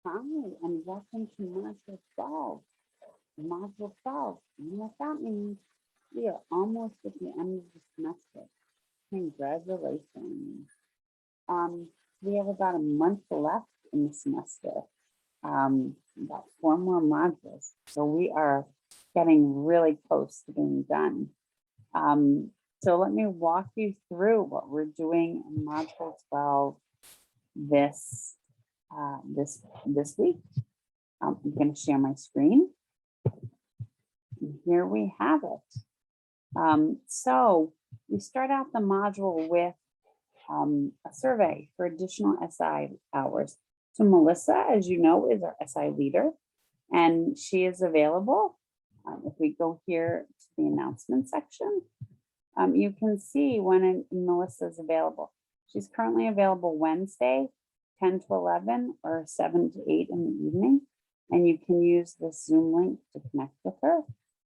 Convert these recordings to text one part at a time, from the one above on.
Hi, and welcome to Module 12. Module 12. And what that means, we are almost at the end of the semester. Congratulations. We have about a month left in the semester, about 4 more modules. So we are getting really close to being done. So let me walk you through what we're doing in Module 12 this week. I'm going to share my screen. And here we have it. So we start out the module with a survey for additional SI hours. So Melissa, as you know, is our SI leader, and she is available. If we go here to the announcement section, you can see when Melissa is available. She's currently available Wednesday, 10 to 11 or 7 to 8 in the evening. And you can use this Zoom link to connect with her.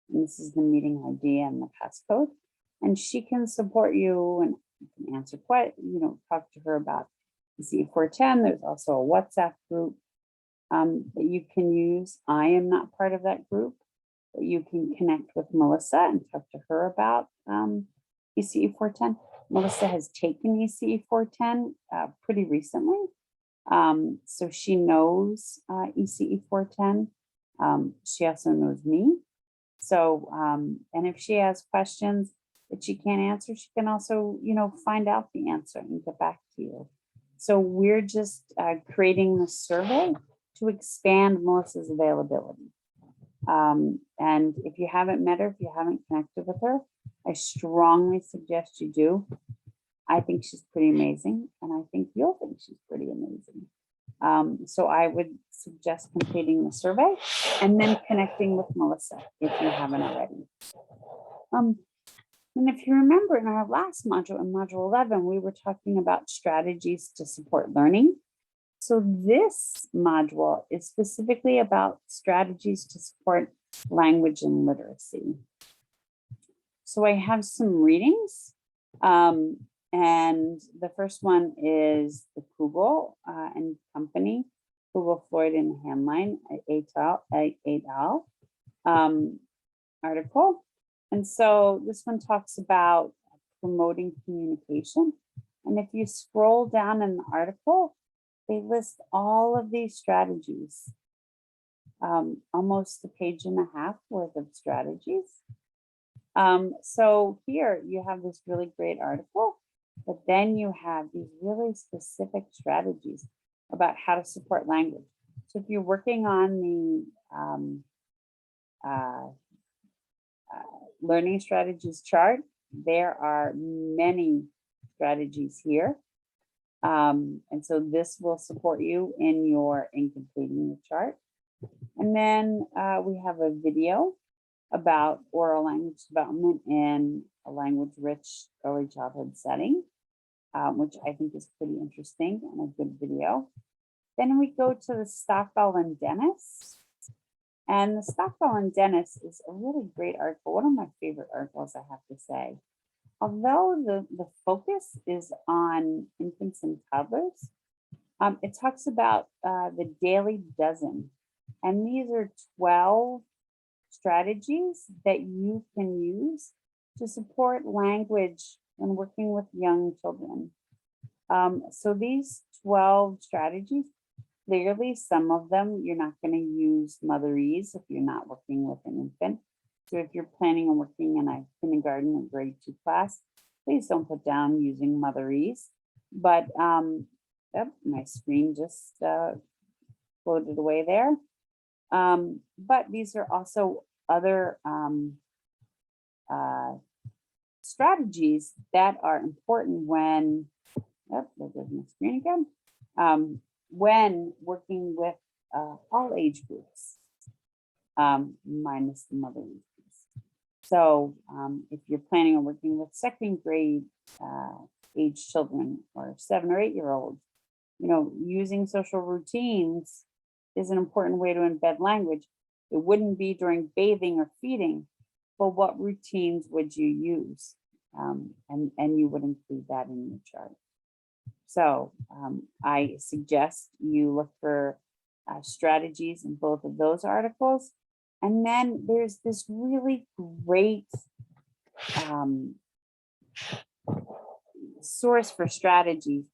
And this is the meeting ID and the passcode. And she can support you and you can answer talk to her about ECE 410. There's also a WhatsApp group that you can use. I am not part of that group, but you can connect with Melissa and talk to her about ECE 410. Melissa has taken ECE 410 pretty recently. So she knows ECE 410. She also knows me. So, and if she has questions that she can't answer, she can also, find out the answer and get back to you. So we're just creating the survey to expand Melissa's availability. And if you haven't met her, if you haven't connected with her, I strongly suggest you do. I think she's pretty amazing, and I think you'll think she's pretty amazing. So I would suggest completing the survey and then connecting with Melissa if you haven't already. And if you remember in our last module, in module 11, we were talking about strategies to support learning. So this module is specifically about strategies to support language and literacy. So I have some readings. And the first one is the Kugel and Company, Kugel, Floyd, and Handline, et al. Article. And so this one talks about promoting communication. And if you scroll down in the article, they list all of these strategies, almost a page and a half worth of strategies. So here you have this really great article, but then you have these really specific strategies about how to support language. So if you're working on the learning strategies chart, there are many strategies here. And so this will support you in completing the chart. And then we have a video about oral language development in a language-rich early childhood setting, which I think is pretty interesting and a good video. Then we go to the Stockwell and Dennis. And the Stockwell and Dennis is a really great article, one of my favorite articles, I have to say. Although the focus is on infants and toddlers, it talks about the daily dozen. And these are 12 strategies that you can use to support language when working with young children. So these 12 strategies, clearly some of them you're not going to use motherese if you're not working with an infant. So if you're planning on working in a kindergarten or grade 2 class, please don't put down using motherese. But my screen just floated away there. But these are also other strategies that are important when, there goes my screen again, when working with all age groups, minus the motherese. So if you're planning on working with second grade age children or 7 or 8 year olds, using social routines is an important way to embed language. It wouldn't be during bathing or feeding, but what routines would you use? And you would include that in your chart. So I suggest you look for strategies in both of those articles. And then there's this really great source for strategies,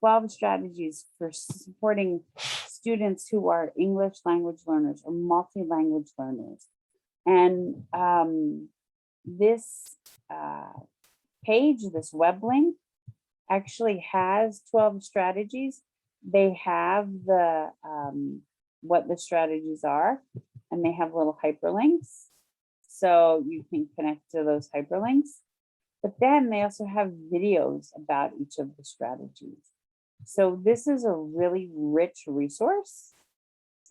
12 strategies for supporting students who are English language learners or multi-language learners. And this page, this web link, actually has 12 strategies. They have the what the strategies are, and they have little hyperlinks. So you can connect to those hyperlinks. But then they also have videos about each of the strategies. So this is a really rich resource.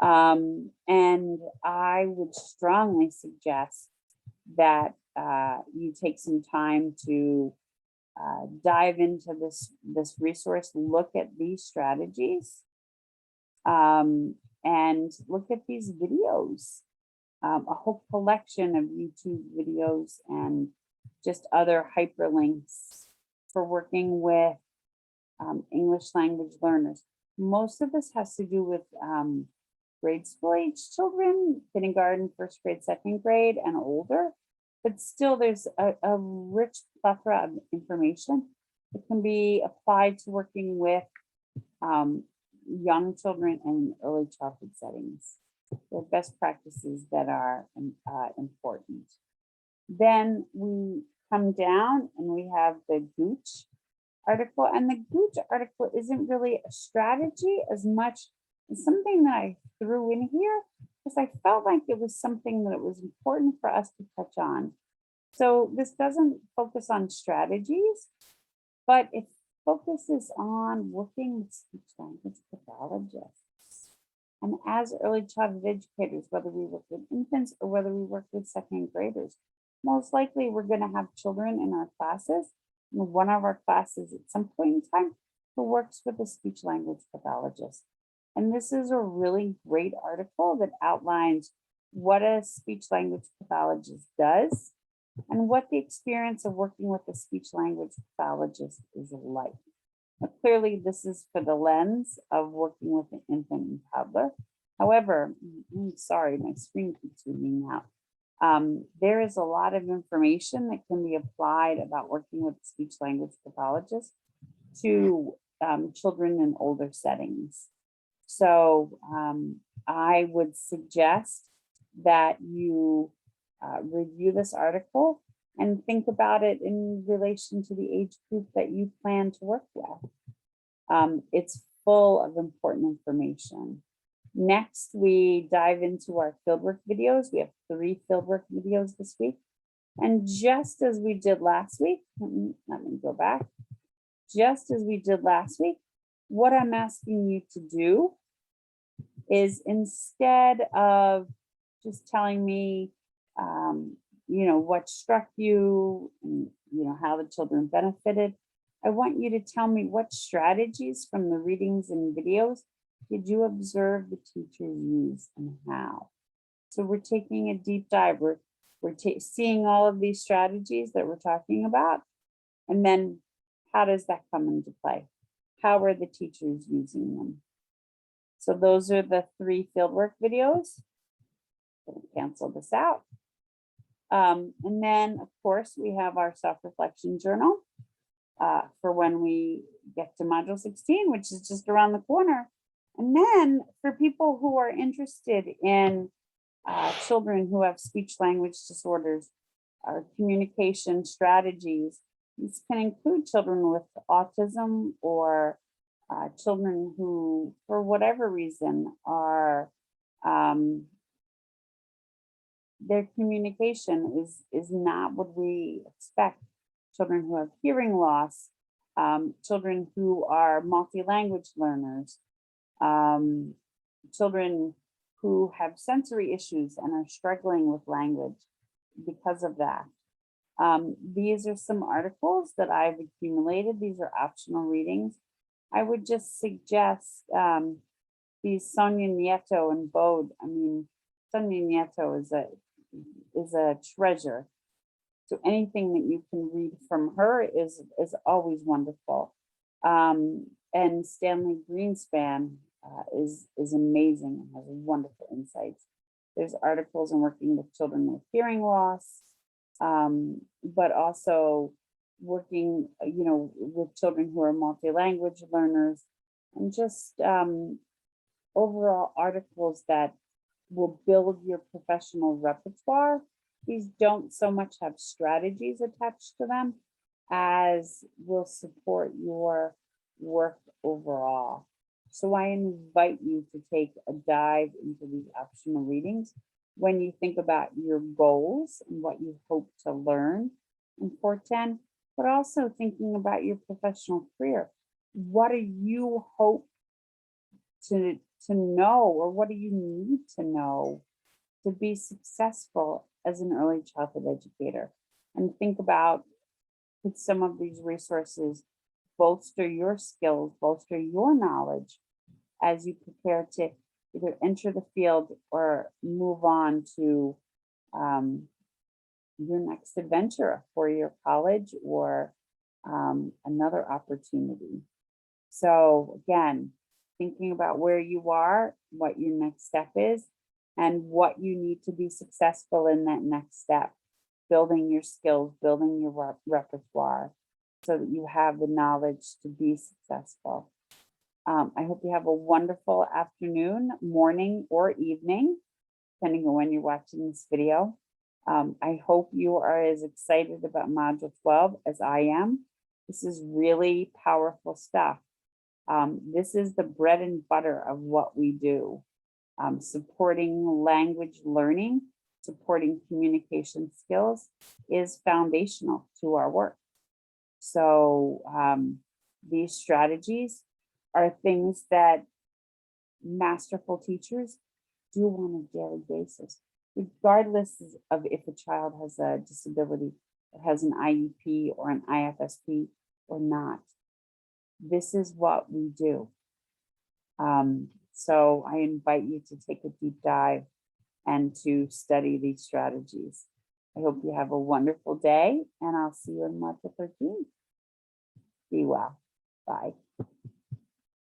And I would strongly suggest that you take some time to dive into this resource, look at these strategies, and look at these videos, a whole collection of YouTube videos and just other hyperlinks for working with English language learners. Most of this has to do with grade school age children, kindergarten, first grade, second grade, and older. But still, there's a rich plethora of information that can be applied to working with young children in early childhood settings. They're best practices that are important. Then we come down and we have the Gooch article. And the Gooch article isn't really a strategy as much as something that I threw in here because I felt like it was something that was important for us to touch on. So this doesn't focus on strategies, but it focuses on working with speech language pathologists. And as early childhood educators, whether we work with infants or whether we work with second graders, most likely we're going to have children in our classes. In one of our classes at some point in time who works with a speech language pathologist. And this is a really great article that outlines what a speech language pathologist does and what the experience of working with a speech language pathologist is like. Now, clearly, this is for the lens of working with an infant and toddler. However, I'm sorry, my screen keeps moving out. There is a lot of information that can be applied about working with speech language pathologists to children in older settings. So I would suggest that you review this article and think about it in relation to the age group that you plan to work with. It's full of important information. Next, we dive into our fieldwork videos. We have 3 fieldwork videos this week. And just as we did last week, let me go back. Just as we did last week, what I'm asking you to do is instead of just telling me, what struck you and, how the children benefited, I want you to tell me what strategies from the readings and videos did you observe the teachers use and how? So we're taking a deep dive. We're seeing all of these strategies that we're talking about. And then how does that come into play? How are the teachers using them? So those are the 3 fieldwork videos. I'm going to cancel this out. And then, of course, we have our self-reflection journal for when we get to module 16, which is just around the corner. And then for people who are interested in children who have speech language disorders or communication strategies, this can include children with autism or children who, for whatever reason, are their communication is not what we expect. Children who have hearing loss, children who are multi-language learners, children who have sensory issues and are struggling with language because of that. These are some articles that I've accumulated. These are optional readings. I would just suggest these Sonia Nieto and Bode. I mean, Sonia Nieto is a treasure. So anything that you can read from her is always wonderful. And Stanley Greenspan is amazing and has wonderful insights. There's articles on working with children with hearing loss, but also working, with children who are multi-language learners, and just overall articles that will build your professional repertoire. These don't so much have strategies attached to them as will support your work overall. So I invite you to take a dive into these optional readings when you think about your goals and what you hope to learn in 410, but also thinking about your professional career. What do you hope to know, or what do you need to know to be successful as an early childhood educator? And think about, could some of these resources bolster your skills, bolster your knowledge as you prepare to either enter the field or move on to your next adventure, a four-year college or another opportunity. So again, thinking about where you are, what your next step is, and what you need to be successful in that next step, building your skills, building your repertoire so that you have the knowledge to be successful. I hope you have a wonderful afternoon, morning, or evening, depending on when you're watching this video. I hope you are as excited about Module 12 as I am. This is really powerful stuff. This is the bread and butter of what we do. Supporting language learning, supporting communication skills is foundational to our work. So these strategies are things that masterful teachers do on a daily basis, regardless of if a child has a disability, or has an IEP or an IFSP or not. This is what we do. So I invite you to take a deep dive and to study these strategies. I hope you have a wonderful day, and I'll see you in Module 13. Be well. Bye.